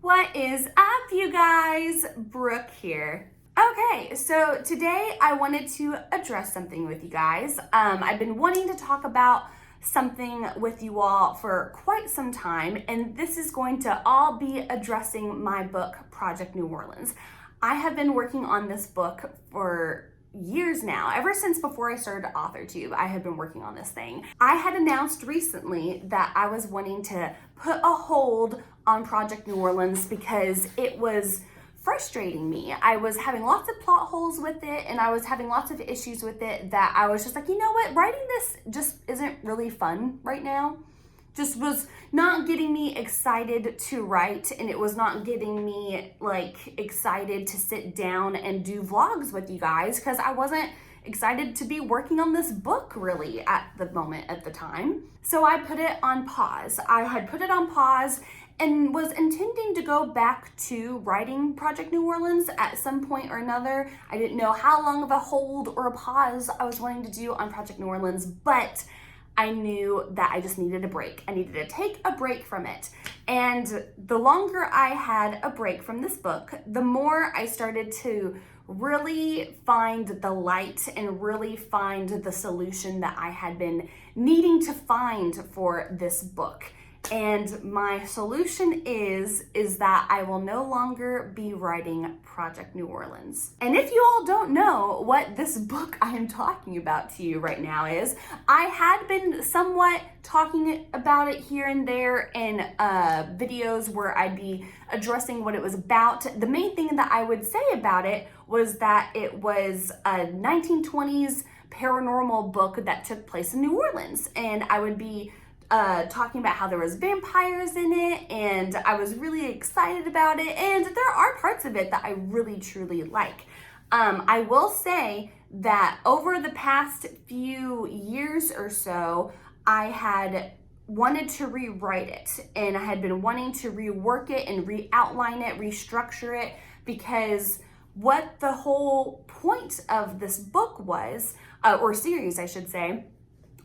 What is up, you guys? Brooke here. Okay, so today I wanted to address something with you guys. I've been wanting to talk about something with you all for quite some time, and this is going to all be addressing my book, Project New Orleans. I have been working on this book for years now. Ever since before I started AuthorTube, I have been working on this thing. I had announced recently that I was wanting to put a hold on Project New Orleans because it was frustrating me. I was having lots of plot holes with it, and I was having lots of issues with it that I was just like, you know what, writing this just isn't really fun right now. Just was not getting me excited to write, and it was not getting me excited to sit down and do vlogs with you guys because I wasn't excited to be working on this book really at the moment at the time. So I put it on pause. I had put it on pause and was intending to go back to writing Project New Orleans at some point or another. I didn't know how long of a hold or a pause I was wanting to do on Project New Orleans, but I knew that I just needed a break. I needed to take a break from it. And the longer I had a break from this book, the more I started to really find the light and really find the solution that I had been needing to find for this book. And my solution is that I will no longer be writing Project New Orleans. And if you all don't know what this book I am talking about to you right now is, I had been somewhat talking about it here and there in videos where I'd be addressing what it was about. The main thing that I would say about it was that it was a 1920s paranormal book that took place in New Orleans, and I would be talking about how there was vampires in it, and I was really excited about it, and there are parts of it that I really truly like. I will say that over the past few years or so, I had wanted to rewrite it, and I had been wanting to rework it and re-outline it, restructure it, because what the whole point of this book was, or series I should say,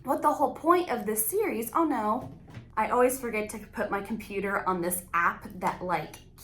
what the whole point of this series, oh no, I always forget to put my computer on this app that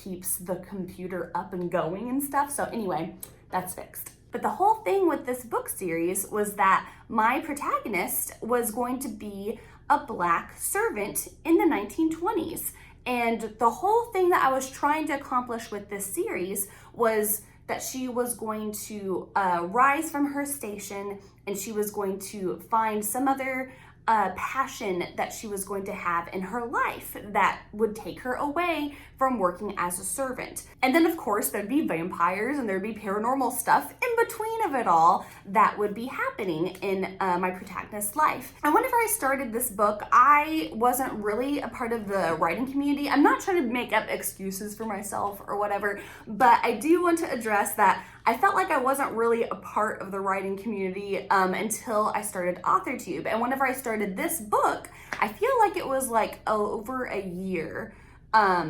keeps the computer up and going and stuff. So anyway, that's fixed. But the whole thing with this book series was that my protagonist was going to be a Black servant in the 1920s. And the whole thing that I was trying to accomplish with this series was that she was going to rise from her station, and she was going to find some other passion that she was going to have in her life that would take her away from working as a servant. And then of course there'd be vampires and there'd be paranormal stuff in between of it all that would be happening in my protagonist's life. And whenever I started this book, I wasn't really a part of the writing community. I'm not trying to make up excuses for myself or whatever, but I do want to address that I felt like I wasn't really a part of the writing community until I started AuthorTube. And whenever I started this book, I feel like it was over a year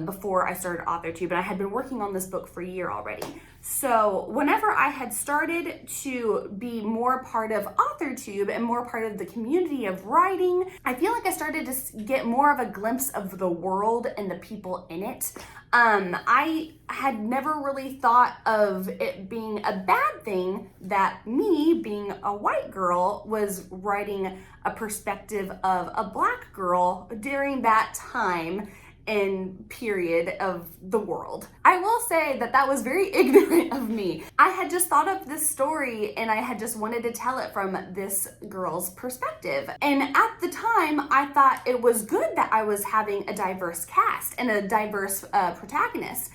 before I started AuthorTube, and I had been working on this book for a year already. So whenever I had started to be more part of AuthorTube and more part of the community of writing, I feel like I started to get more of a glimpse of the world and the people in it. I had never really thought of it being a bad thing that me, being a white girl, was writing a perspective of a Black girl during that time and period of the world. I will say that that was very ignorant of me. I had just thought of this story and I had just wanted to tell it from this girl's perspective. And at the time, I thought it was good that I was having a diverse cast and a diverse protagonist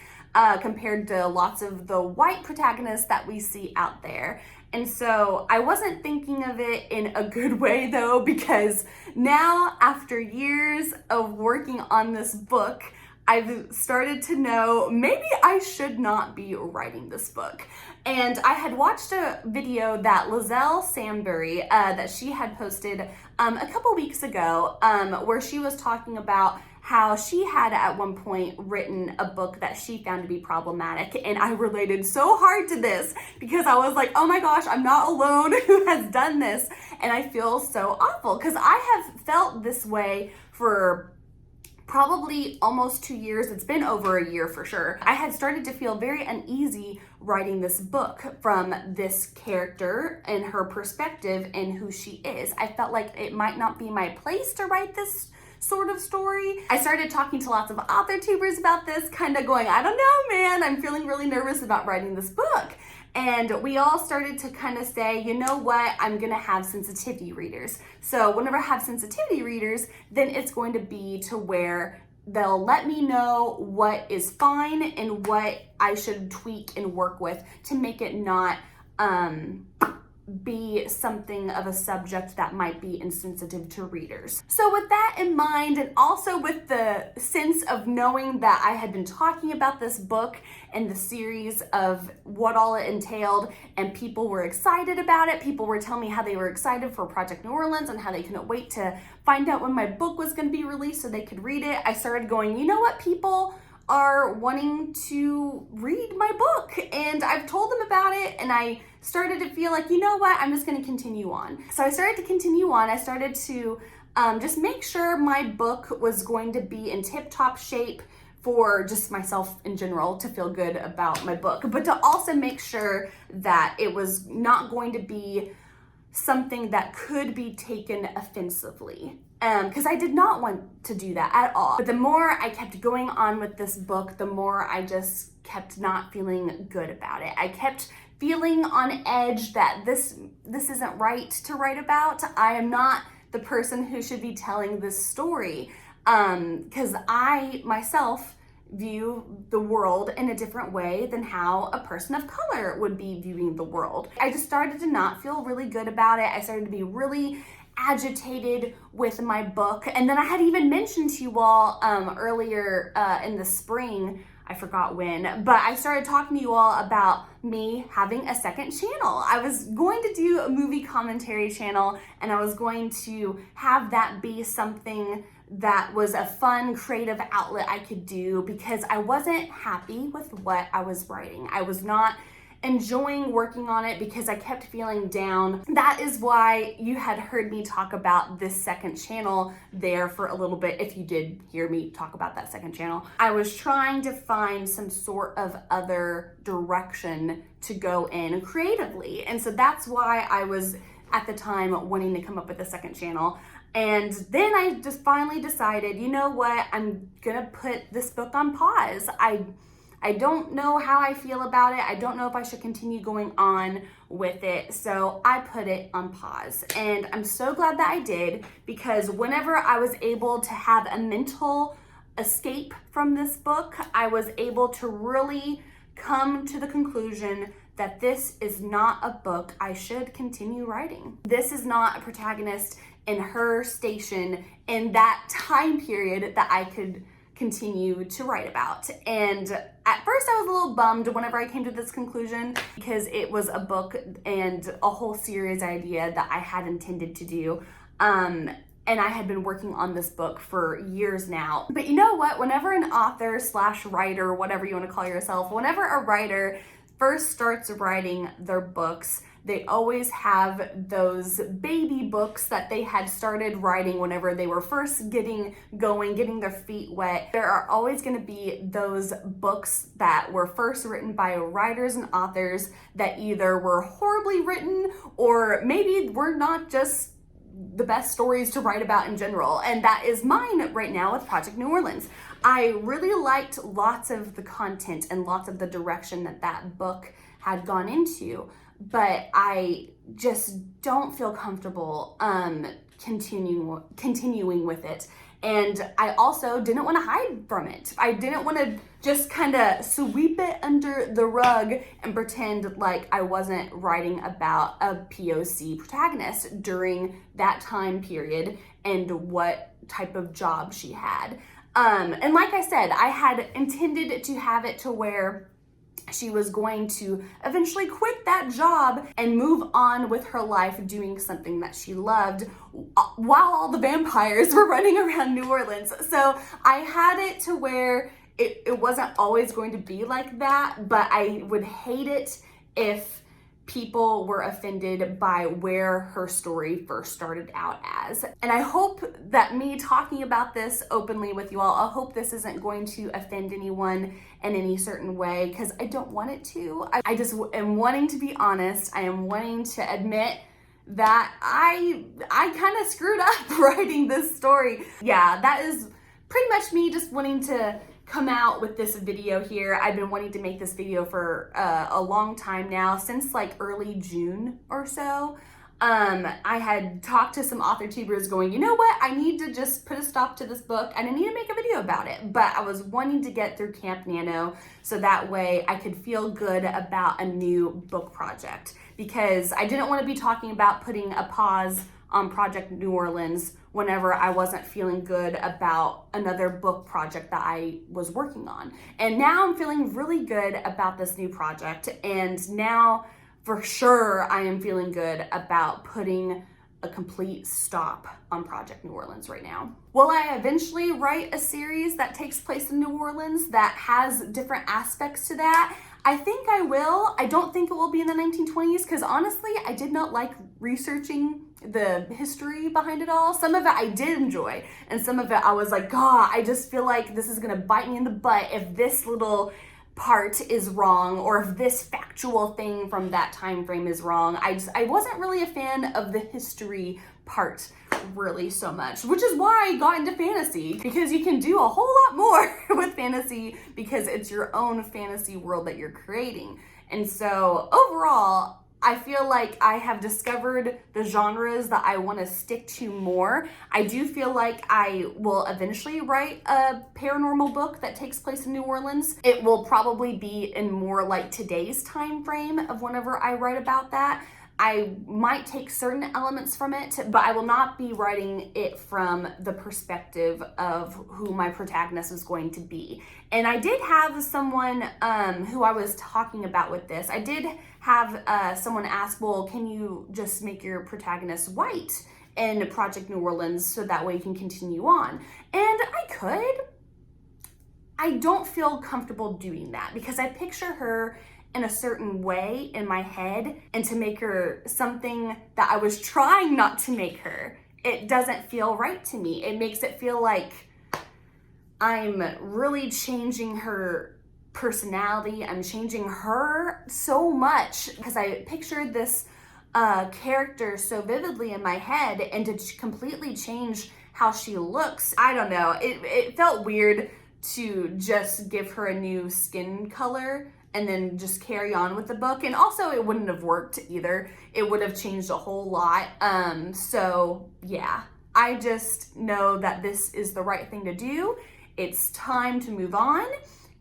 compared to lots of the white protagonists that we see out there. And so I wasn't thinking of it in a good way though, because now after years of working on this book, I've started to know maybe I should not be writing this book. And I had watched a video that Liselle Sambury, that she had posted a couple weeks ago, where she was talking about how she had at one point written a book that she found to be problematic. And I related so hard to this because I was like, oh my gosh, I'm not alone who has done this. And I feel so awful because I have felt this way for probably almost 2 years, it's been over a year for sure, I had started to feel very uneasy writing this book from this character and her perspective and who she is. I felt like it might not be my place to write this sort of story. I started talking to lots of author tubers about this, kind of going, I don't know, man, I'm feeling really nervous about writing this book. And we all started to kind of say, you know what, I'm gonna have sensitivity readers. So whenever I have sensitivity readers, then it's going to be to where they'll let me know what is fine and what I should tweak and work with to make it not be something of a subject that might be insensitive to readers. So with that in mind, and also with the sense of knowing that I had been talking about this book and the series of what all it entailed, and people were excited about it, people were telling me how they were excited for Project New Orleans and how they couldn't wait to find out when my book was going to be released so they could read it, I started going, you know what, people are wanting to read my book, and I've told them about it, and I started to feel like, you know what, I'm just going to continue on. So I started to continue on. I started to just make sure my book was going to be in tip-top shape for just myself in general to feel good about my book, but to also make sure that it was not going to be something that could be taken offensively. Because I did not want to do that at all. But the more I kept going on with this book, the more I just kept not feeling good about it. I kept feeling on edge that this isn't right to write about. I am not the person who should be telling this story. Because I myself view the world in a different way than how a person of color would be viewing the world. I just started to not feel really good about it. I started to be really agitated with my book. And then I had even mentioned to you all earlier in the spring, I forgot when, but I started talking to you all about me having a second channel. I was going to do a movie commentary channel, and I was going to have that be something that was a fun, creative outlet I could do, because I wasn't happy with what I was writing. I was not enjoying working on it because I kept feeling down. That is why you had heard me talk about this second channel there for a little bit, if you did hear me talk about that second channel. I was trying to find some sort of other direction to go in creatively. And so that's why I was at the time wanting to come up with a second channel. And then I just finally decided, you know what, I'm gonna put this book on pause. I don't know how I feel about it. I don't know if I should continue going on with it. So I put it on pause. And I'm so glad that I did, because whenever I was able to have a mental escape from this book, I was able to really come to the conclusion that this is not a book I should continue writing. This is not a protagonist in her station in that time period that I could continue to write about. And at first I was a little bummed whenever I came to this conclusion, because it was a book and a whole series idea that I had intended to do. And I had been working on this book for years now. But you know what? Whenever an author / writer, whatever you want to call yourself, whenever a writer first starts writing their books, they always have those baby books that they had started writing whenever they were first getting going, getting their feet wet. There are always going to be those books that were first written by writers and authors that either were horribly written, or maybe were not just the best stories to write about in general. And that is mine right now with Project New Orleans. I really liked lots of the content and lots of the direction that that book had gone into, but I just don't feel comfortable continuing with it. And I also didn't want to hide from it. I didn't want to just kind of sweep it under the rug and pretend like I wasn't writing about a POC protagonist during that time period and what type of job she had. And like I said, I had intended to have it to where she was going to eventually quit that job and move on with her life doing something that she loved while all the vampires were running around New Orleans. So I had it to where it wasn't always going to be like that, but I would hate it if people were offended by where her story first started out as. And I hope that me talking about this openly with you all, I hope this isn't going to offend anyone in any certain way, because I don't want it to. I just am wanting to be honest. I am wanting to admit that I kind of screwed up writing this story. Yeah, that is pretty much me just wanting to come out with this video here. I've been wanting to make this video for a long time now, since like early June or so. I had talked to some author tubers going, you know what, I need to just put a stop to this book and I need to make a video about it. But I was wanting to get through Camp Nano so that way I could feel good about a new book project, because I didn't want to be talking about putting a pause on Project New Orleans whenever I wasn't feeling good about another book project that I was working on. And now I'm feeling really good about this new project, and now for sure I am feeling good about putting a complete stop on Project New Orleans right now. Will I eventually write a series that takes place in New Orleans that has different aspects to that? I think I will. I don't think it will be in the 1920s, because honestly, I did not like researching the history behind it all. Some of it I did enjoy, and some of it I was like, God, I just feel like this is gonna bite me in the butt if this little part is wrong, or if this factual thing from that time frame is wrong. I wasn't really a fan of the history part really so much, which is why I got into fantasy, because you can do a whole lot more with fantasy because it's your own fantasy world that you're creating. And so overall, I feel like I have discovered the genres that I want to stick to more. I do feel like I will eventually write a paranormal book that takes place in New Orleans. It will probably be in more like today's time frame of whenever I write about that. I might take certain elements from it, but I will not be writing it from the perspective of who my protagonist is going to be. And I did have someone who I was talking about with this. I did have someone ask, well, can you just make your protagonist white in Project New Orleans so that way you can continue on? And I could. I don't feel comfortable doing that because I picture her in a certain way in my head, and to make her something that I was trying not to make her, it doesn't feel right to me. It makes it feel like I'm really changing her personality. I'm changing her so much because I pictured this character so vividly in my head, and to completely change how she looks, I don't know. It felt weird to just give her a new skin color and then just carry on with the book. And also it wouldn't have worked either. It would have changed a whole lot. So yeah, I just know that this is the right thing to do. It's time to move on.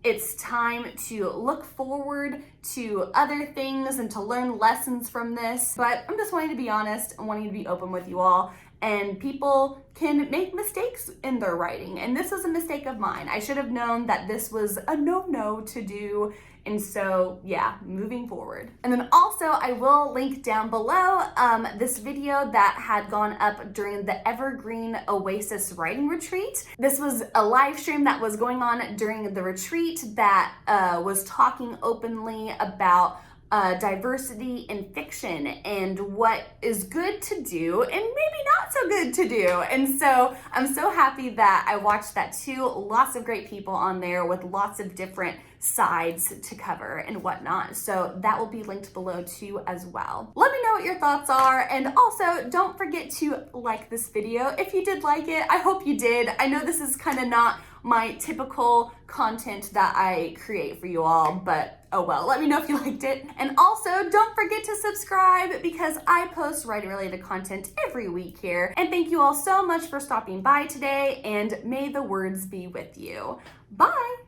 It's time to look forward to other things and to learn lessons from this. But I'm just wanting to be honest and wanting to be open with you all. And people can make mistakes in their writing. And this was a mistake of mine. I should have known that this was a no-no to do. And so, yeah, moving forward. And then also, I will link down below this video that had gone up during the Evergreen Oasis writing retreat. This was a live stream that was going on during the retreat that was talking openly about diversity in fiction and what is good to do and maybe not so good to do. And so I'm so happy that I watched that too. Lots of great people on there with lots of different sides to cover and whatnot. So that will be linked below too as well. Let me know what your thoughts are, and also don't forget to like this video if you did like it. I hope you did. I know this is kind of not my typical content that I create for you all, but oh well, let me know if you liked it. And also don't forget to subscribe because I post writing related content every week here. And thank you all so much for stopping by today, and may the words be with you. Bye.